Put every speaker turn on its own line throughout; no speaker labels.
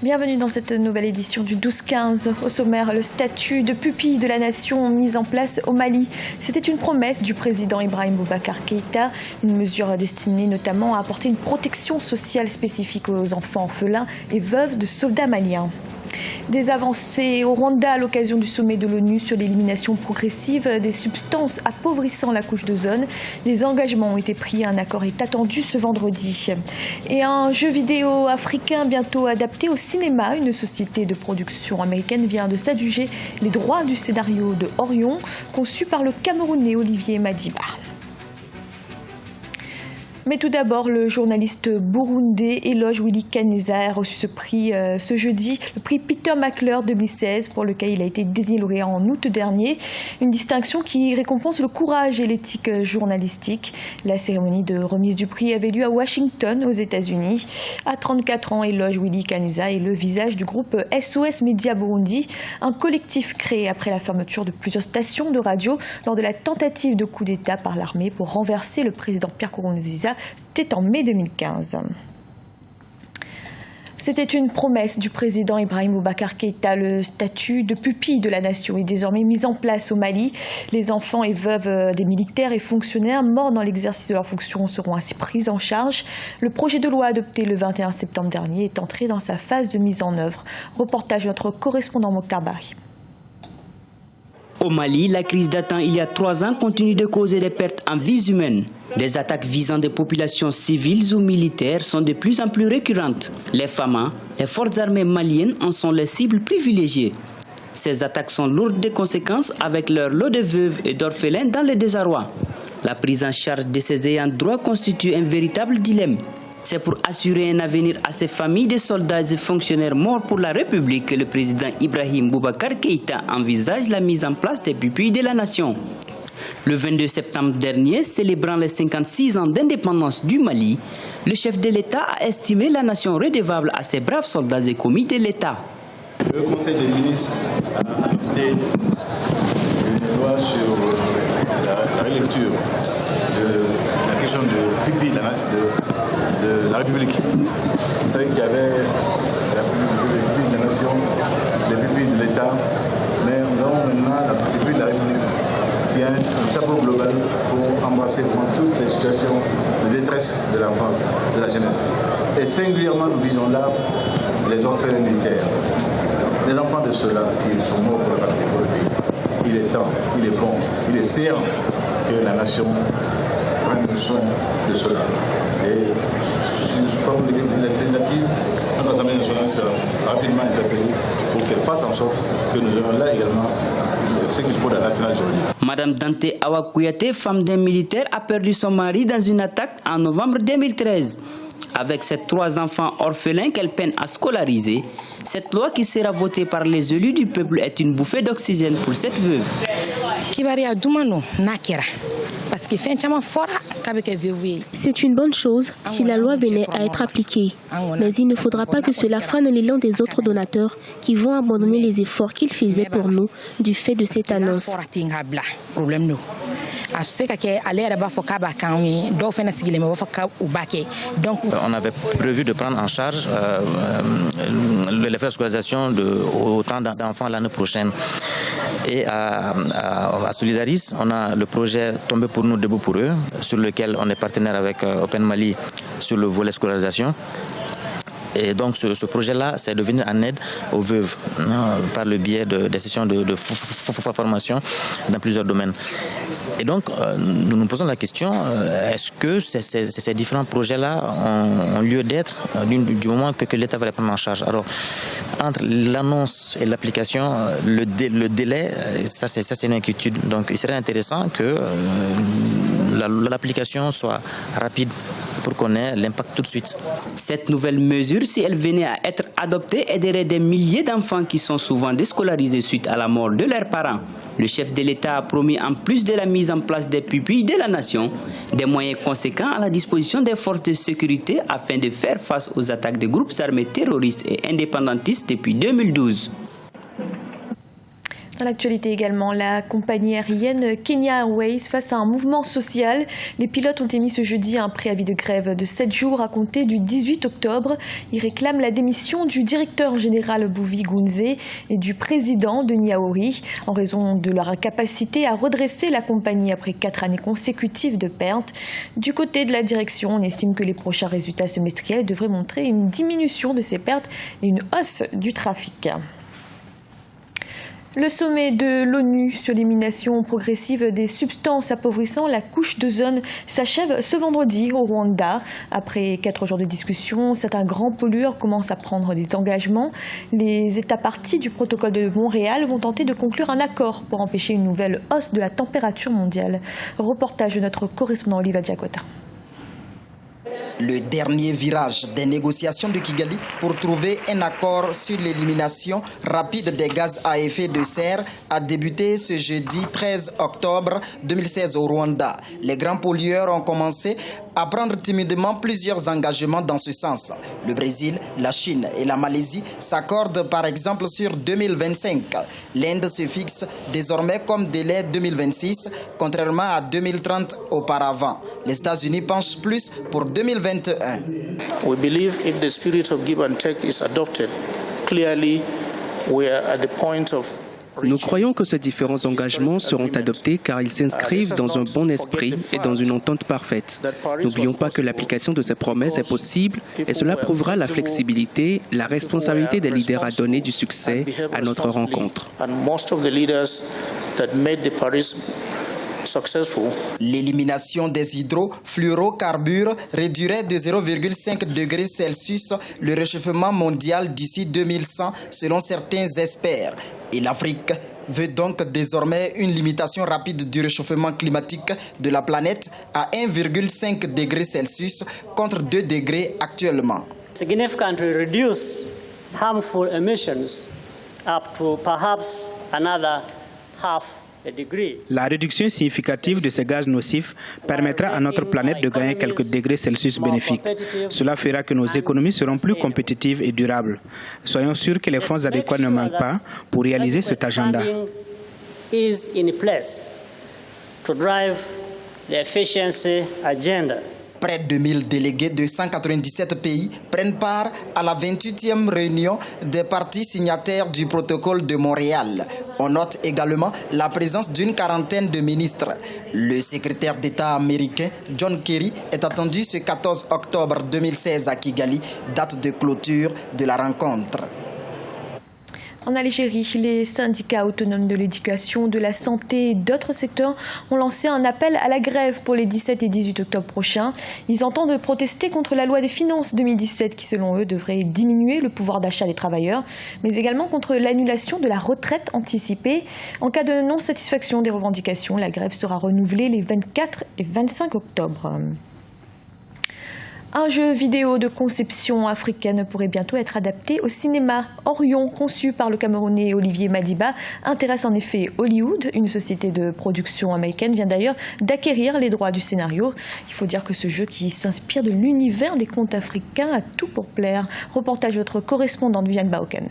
Bienvenue dans cette nouvelle édition du 12-15. Au sommaire, le statut de pupille de la nation mis en place au Mali. C'était une promesse du président Ibrahim Boubacar Keïta, une mesure destinée notamment à apporter une protection sociale spécifique aux enfants orphelins et veuves de soldats maliens. Des avancées au Rwanda à l'occasion du sommet de l'ONU sur l'élimination progressive des substances appauvrissant la couche d'ozone. Des engagements ont été pris, un accord est attendu ce vendredi. Et un jeu vidéo africain bientôt adapté au cinéma. Une société de production américaine vient de s'adjuger les droits du scénario de Orion, conçu par le Camerounais Olivier Madiba. Mais tout d'abord, le journaliste burundais Eloge Willy Kaneza a reçu ce prix ce jeudi, le prix Peter McClure 2016, pour lequel il a été désigné lauréat en août dernier. Une distinction qui récompense le courage et l'éthique journalistique. La cérémonie de remise du prix avait lieu à Washington, aux États-Unis. À 34 ans, Eloge Willy Kaneza est le visage du groupe SOS Média Burundi, un collectif créé après la fermeture de plusieurs stations de radio lors de la tentative de coup d'État par l'armée pour renverser le président Pierre Nkurunziza. C'était en mai 2015. C'était une promesse du président Ibrahim Boubacar Keïta. Le statut de pupille de la nation est désormais mis en place au Mali. Les enfants et veuves des militaires et fonctionnaires morts dans l'exercice de leurs fonctions seront ainsi pris en charge. Le projet de loi adopté le 21 septembre dernier est entré dans sa phase de mise en œuvre. Reportage de notre correspondant Mokhtar Bari.
Au Mali, la crise datant il y a 3 ans continue de causer des pertes en vies humaines. Des attaques visant des populations civiles ou militaires sont de plus en plus récurrentes. Les FAMA, les forces armées maliennes, en sont les cibles privilégiées. Ces attaques sont lourdes de conséquences avec leur lot de veuves et d'orphelins dans le désarroi. La prise en charge de ces ayants droit constitue un véritable dilemme. C'est pour assurer un avenir à ces familles de soldats et fonctionnaires morts pour la République que le président Ibrahim Boubacar Keïta envisage la mise en place des pupilles de la nation. Le 22 septembre dernier, célébrant les 56 ans d'indépendance du Mali, le chef de l'État a estimé la nation redevable à ses braves soldats et commis de l'État.
Le Conseil des ministres a adopté une loi sur la relecture de la question de pupille de la République. Vous savez qu'il y avait la pupille de la nation, les pupilles de l'État, mais nous avons maintenant la pupille de la République, qui est un chapeau global pour embrasser toutes les situations de détresse de l'enfance, de la jeunesse. Et singulièrement, nous visons là les orphelins militaires, les enfants de ceux-là qui sont morts pour le pays. Il est temps, il est bon, il est séant que la nation prenne soin de cela. Et sous forme législative, notre Assemblée nationale sera rapidement interpellée pour qu'elle fasse en sorte que nous ayons là également ce qu'il faut dans la nationale juridique.
Madame Dante Awa Kouyaté, femme d'un militaire, a perdu son mari dans une attaque en novembre 2013. Avec ses 3 enfants orphelins qu'elle peine à scolariser, cette loi qui sera votée par les élus du peuple est une bouffée d'oxygène pour cette veuve.
C'est une bonne chose si la loi venait à être appliquée. Mais il ne faudra pas que cela freine l'élan des autres donateurs qui vont abandonner les efforts qu'ils faisaient pour nous du fait de cette annonce.
On avait prévu de prendre en charge les frais de scolarisation de autant d'enfants l'année prochaine. Et à Solidaris, on a le projet Tomber pour nous, debout pour eux, sur lequel on est partenaire avec Open Mali sur le volet scolarisation. Et donc ce projet-là, c'est de venir en aide aux veuves par le biais des sessions de formation dans plusieurs domaines. Et donc, nous nous posons la question, est-ce que ces différents projets-là ont lieu d'être du moment que l'État va les prendre en charge? Alors, entre l'annonce et l'application, le délai, ça c'est une inquiétude. Donc, il serait intéressant que l'application soit rapide pour qu'on ait l'impact tout de suite.
Cette nouvelle mesure, si elle venait à être adoptée, aiderait des milliers d'enfants qui sont souvent déscolarisés suite à la mort de leurs parents. Le chef de l'État a promis, en plus de la mise en place des pupilles de la nation, des moyens conséquents à la disposition des forces de sécurité afin de faire face aux attaques de groupes armés terroristes et indépendantistes depuis 2012.
Dans l'actualité également, la compagnie aérienne Kenya Airways face à un mouvement social. Les pilotes ont émis ce jeudi un préavis de grève de 7 jours à compter du 18 octobre. Ils réclament la démission du directeur général Bouvi Gunze et du président Denis Aori en raison de leur incapacité à redresser la compagnie après 4 années consécutives de pertes. Du côté de la direction, on estime que les prochains résultats semestriels devraient montrer une diminution de ces pertes et une hausse du trafic. Le sommet de l'ONU sur l'élimination progressive des substances appauvrissant la couche d'ozone s'achève ce vendredi au Rwanda. Après 4 jours de discussion, certains grands pollueurs commencent à prendre des engagements. Les États parties du protocole de Montréal vont tenter de conclure un accord pour empêcher une nouvelle hausse de la température mondiale. Reportage de notre correspondant Oliva Diakota.
Le dernier virage des négociations de Kigali pour trouver un accord sur l'élimination rapide des gaz à effet de serre a débuté ce jeudi 13 octobre 2016 au Rwanda. Les grands pollueurs ont commencé à prendre timidement plusieurs engagements dans ce sens. Le Brésil, la Chine et la Malaisie s'accordent par exemple sur 2025. L'Inde se fixe désormais comme délai 2026, contrairement à 2030 auparavant. Les États-Unis penchent plus pour 2021.
We believe if the spirit of give and take is adopted, clearly we are at the point of.
Nous croyons que ces différents engagements seront adoptés car ils s'inscrivent dans un bon esprit et dans une entente parfaite. N'oublions pas que l'application de ces promesses est possible et cela prouvera la flexibilité, la responsabilité des leaders à donner du succès à notre rencontre.
L'élimination des hydrofluorocarbures réduirait de 0,5 degrés Celsius le réchauffement mondial d'ici 2100 selon certains experts. Et l'Afrique veut donc désormais une limitation rapide du réchauffement climatique de la planète à 1,5 degrés Celsius contre 2 degrés actuellement.
Significantly reduce harmful emissions up to perhaps another half.
La réduction significative de ces gaz nocifs permettra à notre planète de gagner quelques degrés Celsius bénéfiques. Cela fera que nos économies seront plus compétitives et durables. Soyons sûrs que les fonds adéquats ne manquent pas pour réaliser cet agenda.
Près de 1000 délégués de 197 pays prennent part à la 28e réunion des parties signataires du protocole de Montréal. On note également la présence d'une quarantaine de ministres. Le secrétaire d'État américain John Kerry est attendu ce 14 octobre 2016 à Kigali, date de clôture de la rencontre.
En Algérie, les syndicats autonomes de l'éducation, de la santé et d'autres secteurs ont lancé un appel à la grève pour les 17 et 18 octobre prochains. Ils entendent protester contre la loi des finances 2017 qui, selon eux, devrait diminuer le pouvoir d'achat des travailleurs, mais également contre l'annulation de la retraite anticipée. En cas de non-satisfaction des revendications, la grève sera renouvelée les 24 et 25 octobre. Un jeu vidéo de conception africaine pourrait bientôt être adapté au cinéma. Orion, conçu par le Camerounais Olivier Madiba, intéresse en effet Hollywood. Une société de production américaine vient d'ailleurs d'acquérir les droits du scénario. Il faut dire que ce jeu qui s'inspire de l'univers des contes africains a tout pour plaire. Reportage de notre correspondante Viviane Baoken.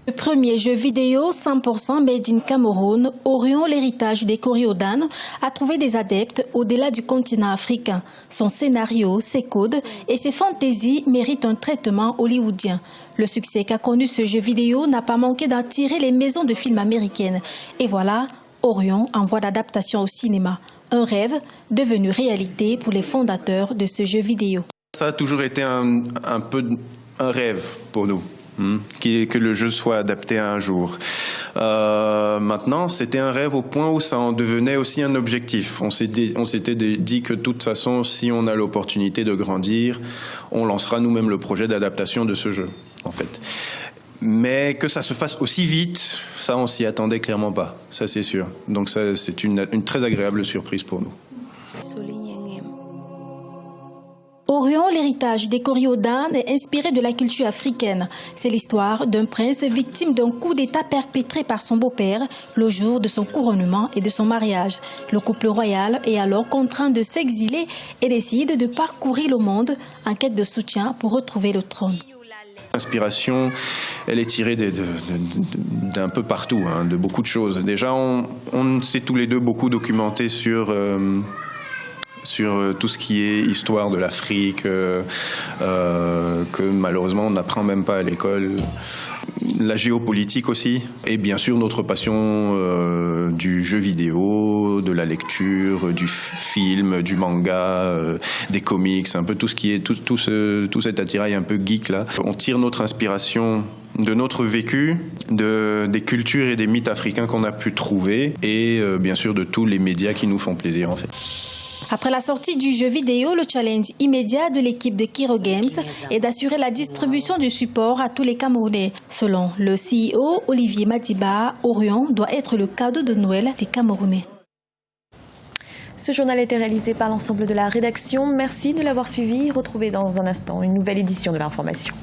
Le premier jeu vidéo 100% made in Cameroun, Orion, l'héritage des Coriodanes, a trouvé des adeptes au-delà du continent africain. Son scénario, ses codes et ses fantaisies méritent un traitement hollywoodien. Le succès qu'a connu ce jeu vidéo n'a pas manqué d'attirer les maisons de films américaines. Et voilà, Orion en voie d'adaptation au cinéma. Un rêve devenu réalité pour les fondateurs de ce jeu vidéo.
Ça a toujours été un peu un rêve pour nous. Que le jeu soit adapté à un jour. Maintenant, c'était un rêve au point où ça en devenait aussi un objectif. On s'était dit que de toute façon, si on a l'opportunité de grandir, on lancera nous-mêmes le projet d'adaptation de ce jeu, en fait. Mais que ça se fasse aussi vite, ça, on s'y attendait clairement pas. Ça, c'est sûr. Donc, ça, c'est une très agréable surprise pour nous.
Orion, l'héritage des Coriodanes, est inspiré de la culture africaine. C'est l'histoire d'un prince victime d'un coup d'État perpétré par son beau-père le jour de son couronnement et de son mariage. Le couple royal est alors contraint de s'exiler et décide de parcourir le monde en quête de soutien pour retrouver le trône.
L'inspiration, elle est tirée d'un peu partout, hein, de beaucoup de choses. Déjà, on s'est tous les deux beaucoup documentés sur tout ce qui est histoire de l'Afrique, que malheureusement on n'apprend même pas à l'école. La géopolitique aussi, et bien sûr notre passion du jeu vidéo, de la lecture, du film, du manga, des comics, un peu tout ce qui est tout cet attirail un peu geek là. On tire notre inspiration de notre vécu, des cultures et des mythes africains qu'on a pu trouver, et bien sûr de tous les médias qui nous font plaisir en fait.
Après la sortie du jeu vidéo, le challenge immédiat de l'équipe de Kiro Games est d'assurer la distribution du support à tous les Camerounais. Selon le CEO Olivier Madiba, Orion doit être le cadeau de Noël des Camerounais.
Ce journal a été réalisé par l'ensemble de la rédaction. Merci de l'avoir suivi. Retrouvez dans un instant une nouvelle édition de l'information.